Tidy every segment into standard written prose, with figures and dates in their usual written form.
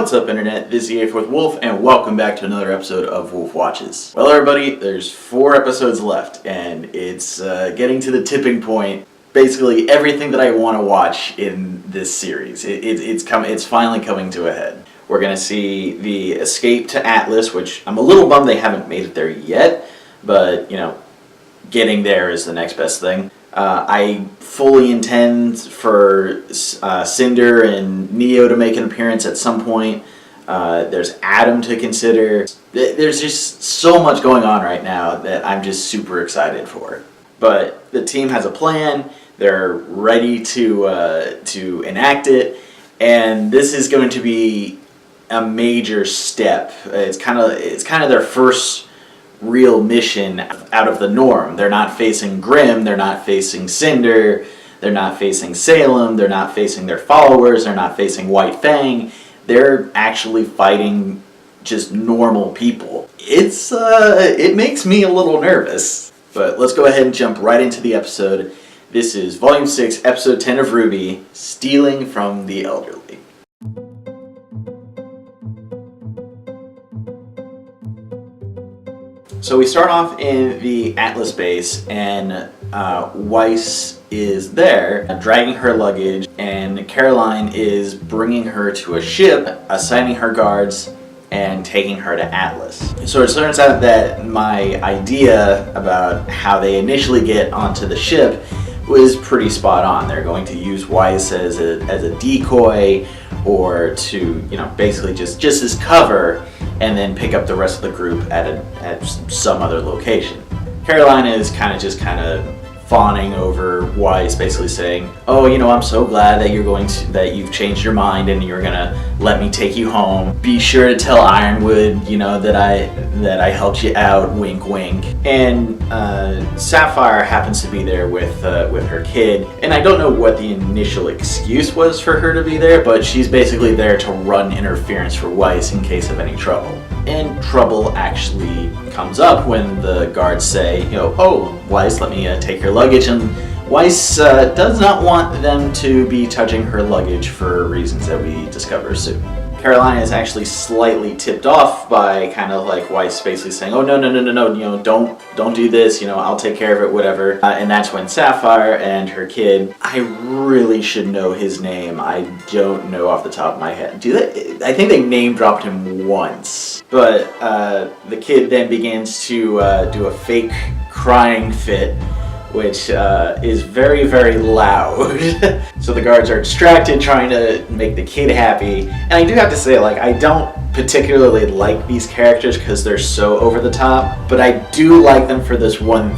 What's up, Internet? This is the 84th Wolf, and welcome back to another episode of Wolf Watches. Well, everybody, there's 4 episodes left, and it's getting to the tipping point. Basically, everything that I want to watch in this series, it's finally coming to a head. We're going to see the escape to Atlas, which I'm a little bummed they haven't made it there yet, but, you know, getting there is the next best thing. I fully intend for Cinder and Neo to make an appearance at some point. There's Adam to consider. There's just so much going on right now that I'm just super excited for. But the team has a plan. They're ready to enact it, and this is going to be a major step. It's kind of their first real mission out of the norm. They're not facing Grimm, they're not facing Cinder, they're not facing Salem, they're not facing their followers, they're not facing White Fang. They're actually fighting just normal people. It makes me a little nervous. But let's go ahead and jump right into the episode. This is Volume 6, Episode 10 of RWBY, Stealing from the Elderly. So we start off in the Atlas base, and Weiss is there, dragging her luggage, and Caroline is bringing her to a ship, assigning her guards, and taking her to Atlas. So it turns out that my idea about how they initially get onto the ship was pretty spot on. They're going to use Weiss as a decoy, or to, you know, basically just as cover, and then pick up the rest of the group at some other location. Caroline is kind of fawning over Weiss, basically saying, "Oh, you know, I'm so glad that you've changed your mind and you're gonna let me take you home. Be sure to tell Ironwood, you know, that I helped you out. Wink, wink." And Sapphire happens to be there with her kid, and I don't know what the initial excuse was for her to be there, but she's basically there to run interference for Weiss in case of any trouble. And trouble actually comes up when the guards say, you know, "Oh, Weiss, let me take your luggage," and Weiss does not want them to be touching her luggage for reasons that we discover soon. Caroline is actually slightly tipped off by kind of like Weiss basically saying, "Oh, no, you know, don't do this, you know, I'll take care of it, whatever." And that's when Sapphire and her kid, I really should know his name, I don't know off the top of my head. I think they name dropped him once. But the kid then begins to do a fake crying fit, which is very, very loud. So the guards are distracted trying to make the kid happy. And I do have to say, like, I don't particularly like these characters because they're so over the top, but I do like them for this one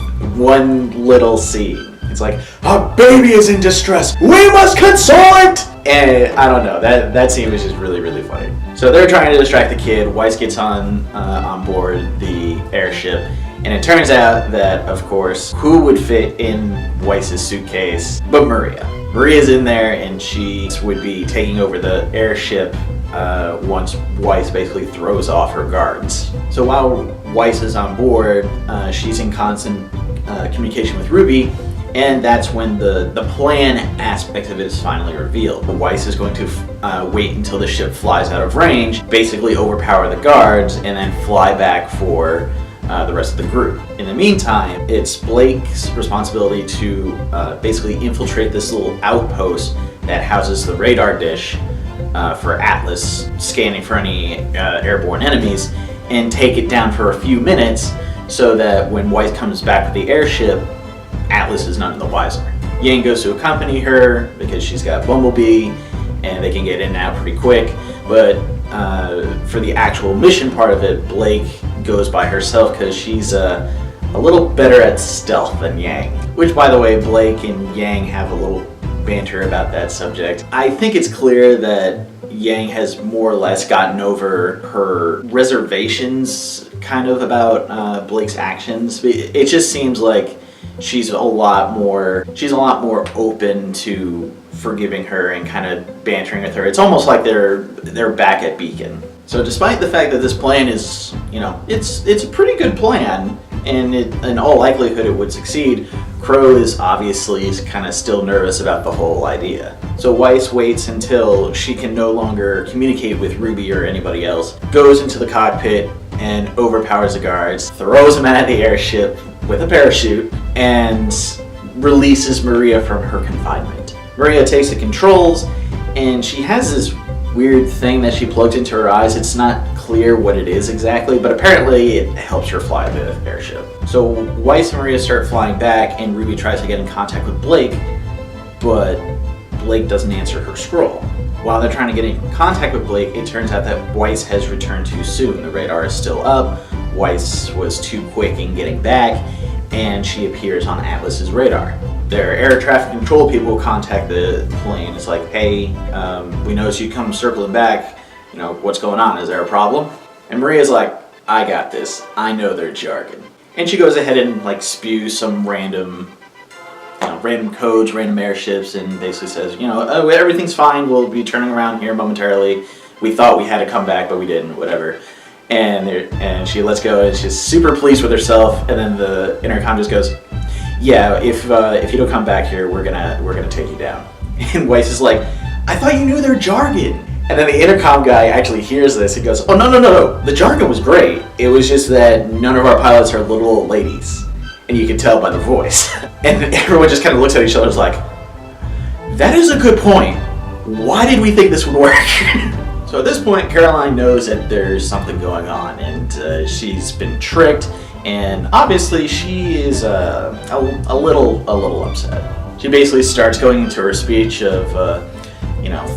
little scene. It's like, "Our baby is in distress, we must console it!" And I don't know, that scene was just really, really funny. So they're trying to distract the kid. Weiss gets on board the airship. And it turns out that, of course, who would fit in Weiss's suitcase but Maria. Maria's in there, and she would be taking over the airship once Weiss basically throws off her guards. So while Weiss is on board, she's in constant communication with RWBY, and that's when the plan aspect of it is finally revealed. Weiss is going to wait until the ship flies out of range, basically overpower the guards, and then fly back for the rest of the group. In the meantime, it's Blake's responsibility to basically infiltrate this little outpost that houses the radar dish for Atlas, scanning for any airborne enemies, and take it down for a few minutes so that when Weiss comes back with the airship, Atlas is none the wiser. Yang goes to accompany her because she's got Bumblebee, and they can get in and out pretty quick, but for the actual mission part of it, Blake goes by herself because she's a little better at stealth than Yang. Which, by the way, Blake and Yang have a little banter about that subject. I think it's clear that Yang has more or less gotten over her reservations kind of about Blake's actions. It just seems like she's a lot more open to forgiving her and kind of bantering with her. It's almost like they're back at Beacon. So despite the fact that this plan is, you know, it's a pretty good plan, and in all likelihood it would succeed, Crow is obviously kind of still nervous about the whole idea. So Weiss waits until she can no longer communicate with RWBY or anybody else, goes into the cockpit and overpowers the guards, throws them out of the airship with a parachute, and releases Maria from her confinement. Maria takes the controls, and she has this weird thing that she plugs into her eyes. It's not clear what it is exactly, but apparently it helps her fly the airship. So Weiss and Maria start flying back, and RWBY tries to get in contact with Blake, but Blake doesn't answer her scroll. While they're trying to get in contact with Blake, it turns out that Weiss has returned too soon. The radar is still up, Weiss was too quick in getting back, and she appears on Atlas's radar. Their air traffic control people contact the plane. It's like, hey, we noticed you come circling back. You know, what's going on? Is there a problem? And Maria's like, I got this. I know their jargon. And she goes ahead and like spews some random codes, random airships, and basically says, oh, everything's fine. We'll be turning around here momentarily. We thought we had to come back, but we didn't. Whatever. And she lets go, and she's super pleased with herself. And then the intercom just goes, yeah, if you don't come back here, we're gonna take you down. And Weiss is like, I thought you knew their jargon. And then the intercom guy actually hears this. He goes, oh, no. The jargon was great. It was just that none of our pilots are little old ladies. And you can tell by the voice. And everyone just kind of looks at each other and is like, that is a good point. Why did we think this would work? So at this point, Caroline knows that there's something going on, and she's been tricked. And obviously she is a little upset. She basically starts going into her speech of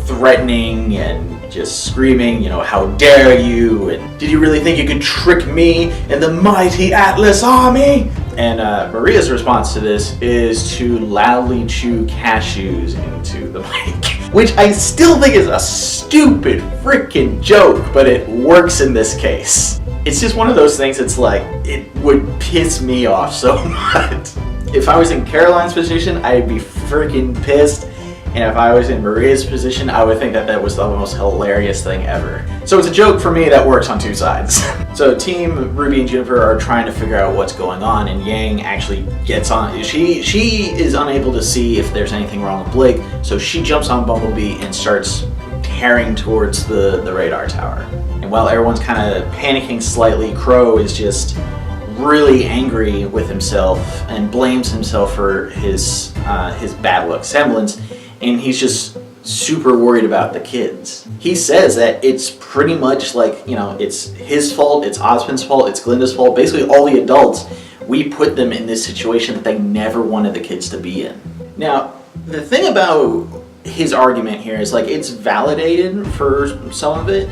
threatening and just screaming, how dare you, and did you really think you could trick me and the mighty Atlas army? And Maria's response to this is to loudly chew cashews into the mic, which I still think is a stupid freaking joke, but it works in this case. It's just one of those things. It's like, it would piss me off so much. If I was in Caroline's position, I'd be freaking pissed. And if I was in Maria's position, I would think that that was the most hilarious thing ever. So it's a joke for me that works on two sides. So Team RWBY and Juniper are trying to figure out what's going on, and Yang actually gets on. She is unable to see if there's anything wrong with Blake, so she jumps on Bumblebee and starts tearing towards the radar tower. And while everyone's kind of panicking slightly, Crow is just really angry with himself and blames himself for his bad luck semblance, and he's just super worried about the kids. He says that it's pretty much like, it's his fault, it's Ozpin's fault, it's Glinda's fault, basically all the adults, we put them in this situation that they never wanted the kids to be in. Now, the thing about his argument here is like, it's validated for some of it,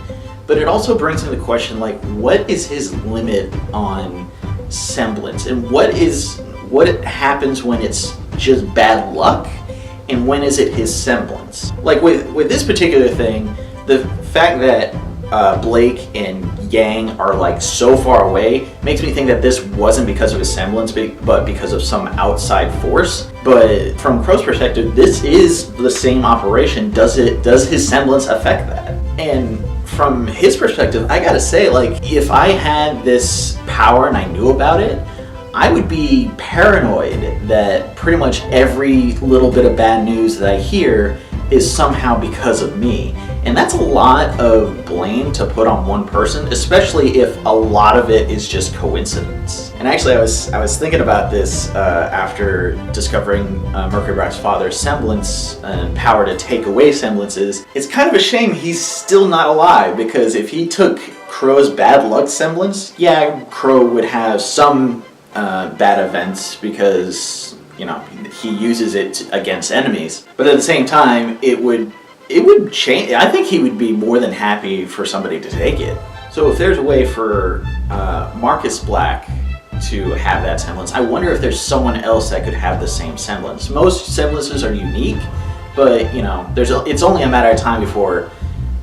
but it also brings into question, like, what is his limit on semblance, and what happens when it's just bad luck, and when is it his semblance? Like with this particular thing, the fact that Blake and Yang are like so far away makes me think that this wasn't because of his semblance, but because of some outside force. But from Crow's perspective, this is the same operation. Does his semblance affect that? And from his perspective, I gotta say, like, if I had this power and I knew about it, I would be paranoid that pretty much every little bit of bad news that I hear is somehow because of me. And that's a lot of blame to put on one person, especially if a lot of it is just coincidence. And actually, I was thinking about this after discovering Mercury Rock's father's semblance and power to take away semblances. It's kind of a shame he's still not alive, because if he took Crow's bad luck semblance, yeah, Crow would have some bad events because he uses it against enemies, but at the same time it would change. I think he would be more than happy for somebody to take it. So if there's a way for Marcus Black to have that semblance, I wonder if there's someone else that could have the same semblance. Most semblances are unique, but it's only a matter of time before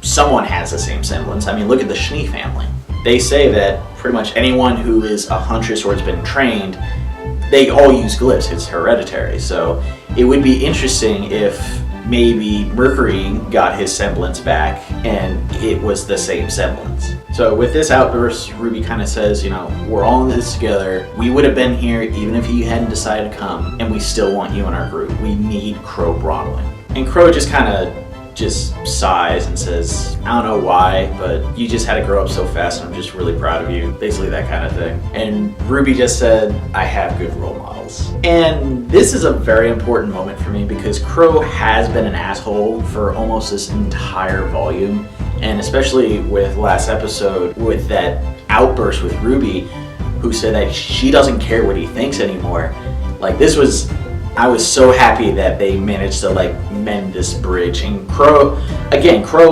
someone has the same semblance. I mean, look at the Schnee family. They say that pretty much anyone who is a huntress or has been trained, they all use glyphs. It's hereditary. So it would be interesting if maybe Mercury got his semblance back and it was the same semblance. So with this outburst, RWBY kind of says, you know, we're all in this together. We would have been here even if you hadn't decided to come, and we still want you in our group. We need Crow Bronwyn. And Crow just kind of sighs and says, I don't know why, but you just had to grow up so fast and I'm just really proud of you. Basically that kind of thing. And RWBY just said, I have good role models. And this is a very important moment for me because Crow has been an asshole for almost this entire volume. And especially with last episode, with that outburst with RWBY, who said that she doesn't care what he thinks anymore. Like I was so happy that they managed to like mend this bridge. And Crow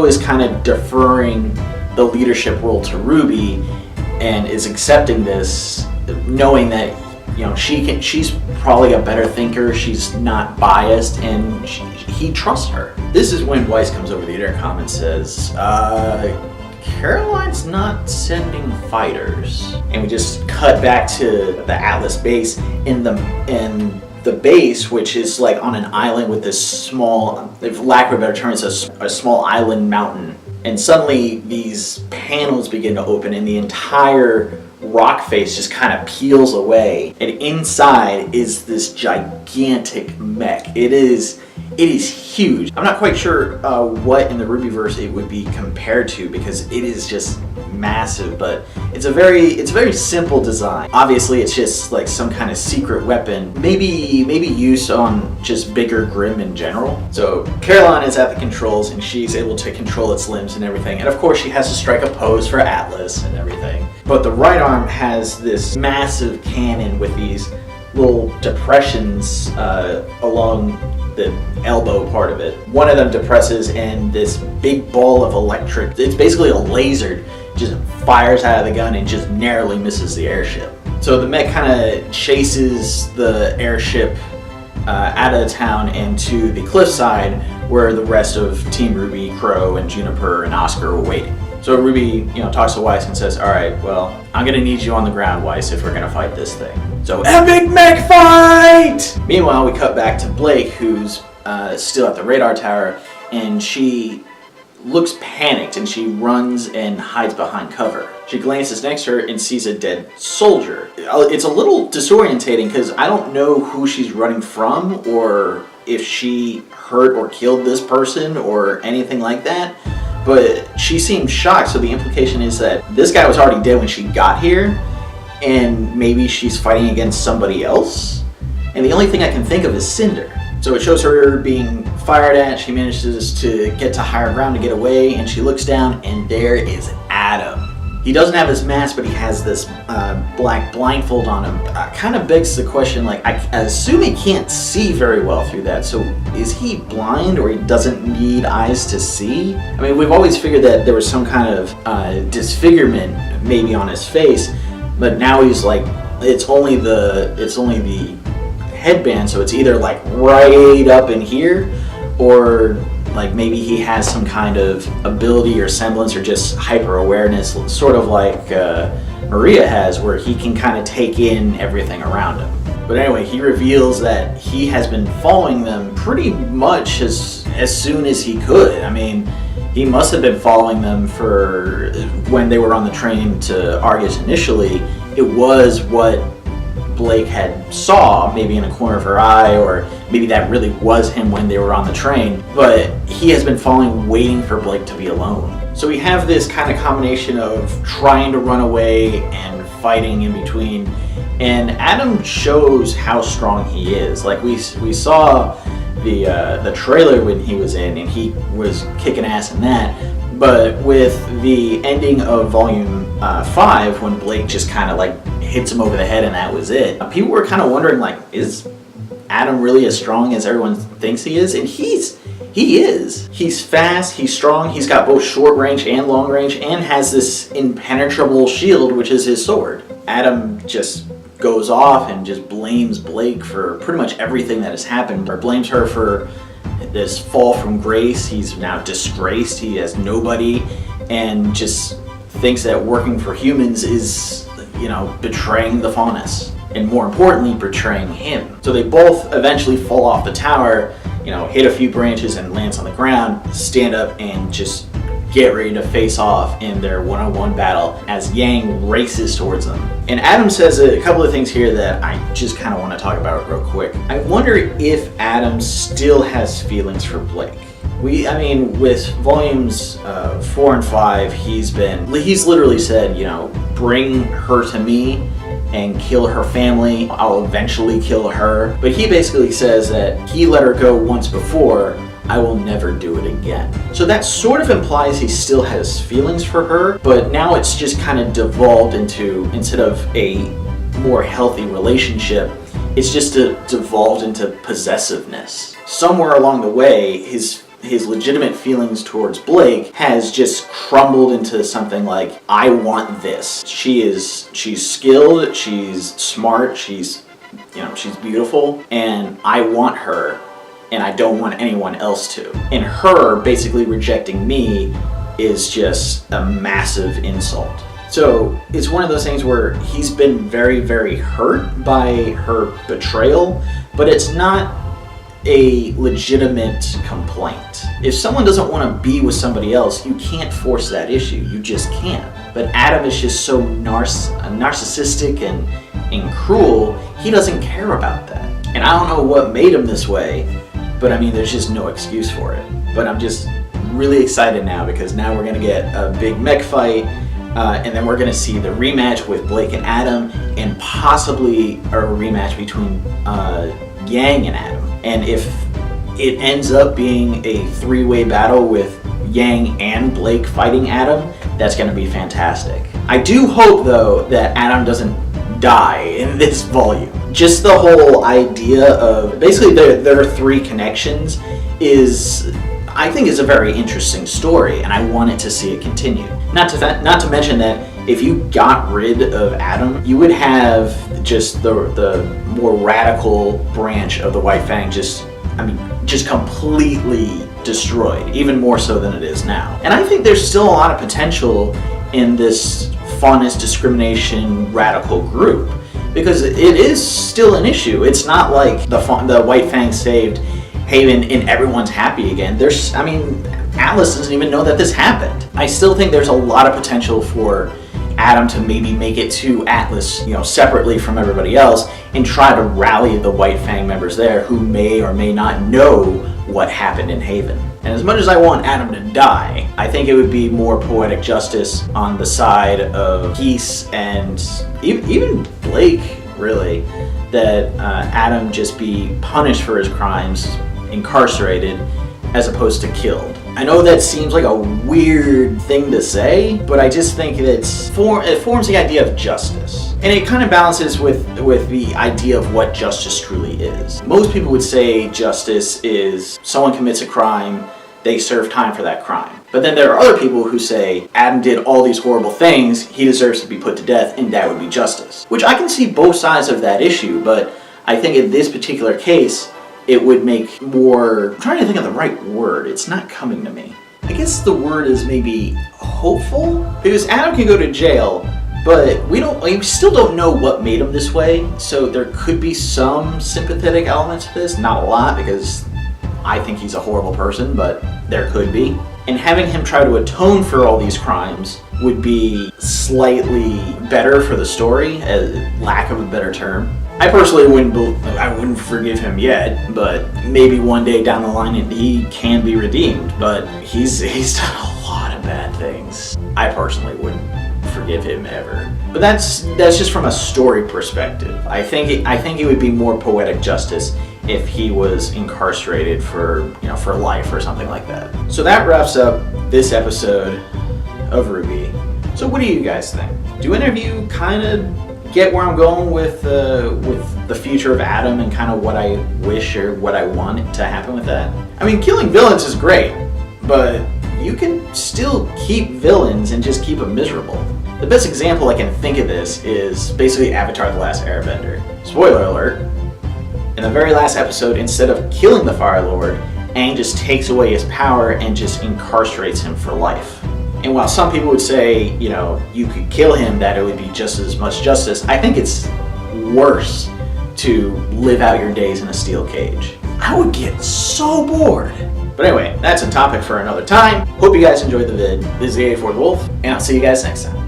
is kind of deferring the leadership role to RWBY and is accepting this, knowing that, you know, she's probably a better thinker, she's not biased, and he trusts her. This is when Weiss comes over the intercom and says, Caroline's not sending fighters. And we just cut back to the Atlas base in the base, which is like on an island with this small, for lack of a better term, it's a small island mountain. And suddenly these panels begin to open and the entire rock face just kind of peels away. And inside is this gigantic mech. It is huge. I'm not quite sure what in the RWBYverse it would be compared to because it is just massive, but it's a very simple design. Obviously it's just like some kind of secret weapon, maybe used on just bigger Grimm in general. So Caroline is at the controls and she's able to control its limbs and everything, and of course she has to strike a pose for Atlas and everything. But the right arm has this massive cannon with these little depressions along the elbow part of it. One of them depresses and this big ball of electric, it's basically a laser, just fires out of the gun and just narrowly misses the airship. So the mech kind of chases the airship out of the town and to the cliffside where the rest of Team RWBY, Crow, and Juniper, and Oscar were waiting. So RWBY, you know, talks to Weiss and says, all right, well, I'm gonna need you on the ground, Weiss, if we're gonna fight this thing. So epic mech fight! Meanwhile, we cut back to Blake, who's still at the radar tower, and she looks panicked and she runs and hides behind cover. She glances next to her and sees a dead soldier. It's a little disorientating because I don't know who she's running from or if she hurt or killed this person or anything like that, but she seems shocked, so the implication is that this guy was already dead when she got here and maybe she's fighting against somebody else. And the only thing I can think of is Cinder. So it shows her being fired at, she manages to get to higher ground to get away, and she looks down and there is Adam. He doesn't have his mask, but he has this black blindfold on him. Kind of begs the question, like, I assume he can't see very well through that, so is he blind or he doesn't need eyes to see? I mean, we've always figured that there was some kind of disfigurement maybe on his face, but now he's like, it's only the headband, so it's either like right up in here or like maybe he has some kind of ability or semblance or just hyper awareness, sort of like Maria has, where he can kind of take in everything around him. But anyway, he reveals that he has been following them pretty much as soon as he could. I mean, he must have been following them for when they were on the train to Argus initially. It was what Blake had saw, maybe in a corner of her eye, or maybe that really was him when they were on the train, but he has been following, waiting for Blake to be alone. So we have this kind of combination of trying to run away and fighting in between, and Adam shows how strong he is. Like we saw the trailer when he was in, and he was kicking ass in that. But with the ending of volume 5, when Blake just kind of like hits him over the head and that was it, people were kind of wondering, like, is Adam really as strong as everyone thinks he is? And he is. He's fast, he's strong, he's got both short range and long range, and has this impenetrable shield, which is his sword. Adam just goes off and just blames Blake for pretty much everything that has happened, or blames her for this fall from grace. He's now disgraced, he has nobody, and just thinks that working for humans is, you know, betraying the Faunus, and more importantly, betraying him. So they both eventually fall off the tower, you know, hit a few branches and lands on the ground, stand up and just get ready to face off in their one-on-one battle as Yang races towards them. And Adam says a couple of things here that I just kind of want to talk about real quick. I wonder if Adam still has feelings for Blake. With volumes 4 and 5, he's literally said, bring her to me and kill her family. I'll eventually kill her. But he basically says that he let her go once before. I will never do it again. So that sort of implies he still has feelings for her, but now it's just kind of devolved into, instead of a more healthy relationship, it's just devolved into possessiveness. Somewhere along the way, his legitimate feelings towards Blake has just crumbled into something like, I want this. She's skilled, she's smart, she's beautiful, and I want her, and I don't want anyone else to. And her basically rejecting me is just a massive insult. So it's one of those things where he's been very, very hurt by her betrayal, but it's not a legitimate complaint. If someone doesn't want to be with somebody else, you can't force that issue. You just can't. But Adam is just so narcissistic and cruel, he doesn't care about that. And I don't know what made him this way, but there's just no excuse for it. But I'm just really excited now, because now we're going to get a big mech fight, and then we're going to see the rematch with Blake and Adam, and possibly a rematch between Yang and Adam. And if it ends up being a 3-way battle with Yang and Blake fighting Adam, that's going to be fantastic. I do hope, though, that Adam doesn't die in this volume. Just the whole idea of basically their 3 connections I think is a very interesting story, and I wanted to see it continue. Not to mention that if you got rid of Adam, you would have just the more radical branch of the White Fang just completely destroyed, even more so than it is now. And I think there's still a lot of potential in this faunus discrimination radical group, because it is still an issue. It's not like the White Fang saved Haven and everyone's happy again. Atlas doesn't even know that this happened. I still think there's a lot of potential for Adam to maybe make it to Atlas, separately from everybody else, and try to rally the White Fang members there who may or may not know what happened in Haven. And as much as I want Adam to die, I think it would be more poetic justice on the side of peace and even Blake, really, that Adam just be punished for his crimes, incarcerated, as opposed to killed. I know that seems like a weird thing to say, but I just think that it forms the idea of justice. And it kind of balances with the idea of what justice truly is. Most people would say justice is someone commits a crime, they serve time for that crime. But then there are other people who say Adam did all these horrible things, he deserves to be put to death, and that would be justice. Which I can see both sides of that issue, but I think in this particular case, it would make more... I'm trying to think of the right word. It's not coming to me. I guess the word is maybe hopeful? Because Adam can go to jail, but we still don't know what made him this way, so there could be some sympathetic elements to this. Not a lot, because I think he's a horrible person, but there could be. And having him try to atone for all these crimes would be slightly better for the story, lack of a better term. I personally wouldn't forgive him yet, but maybe one day down the line he can be redeemed. But he's done a lot of bad things. I personally wouldn't forgive him ever. But that's just from a story perspective. I think it would be more poetic justice if he was incarcerated for life or something like that. So that wraps up this episode of RWBY. So what do you guys think? Do any of you kind of get where I'm going with the future of Adam and kind of what I wish or what I want to happen with that? Killing villains is great, but you can still keep villains and just keep them miserable. The best example I can think of this is basically Avatar: The Last Airbender. Spoiler alert. In the very last episode, instead of killing the Fire Lord, Aang just takes away his power and just incarcerates him for life. And while some people would say, you could kill him, that it would be just as much justice, I think it's worse to live out your days in a steel cage. I would get so bored. But anyway, that's a topic for another time. Hope you guys enjoyed the vid. This is the 84th Wolf, and I'll see you guys next time.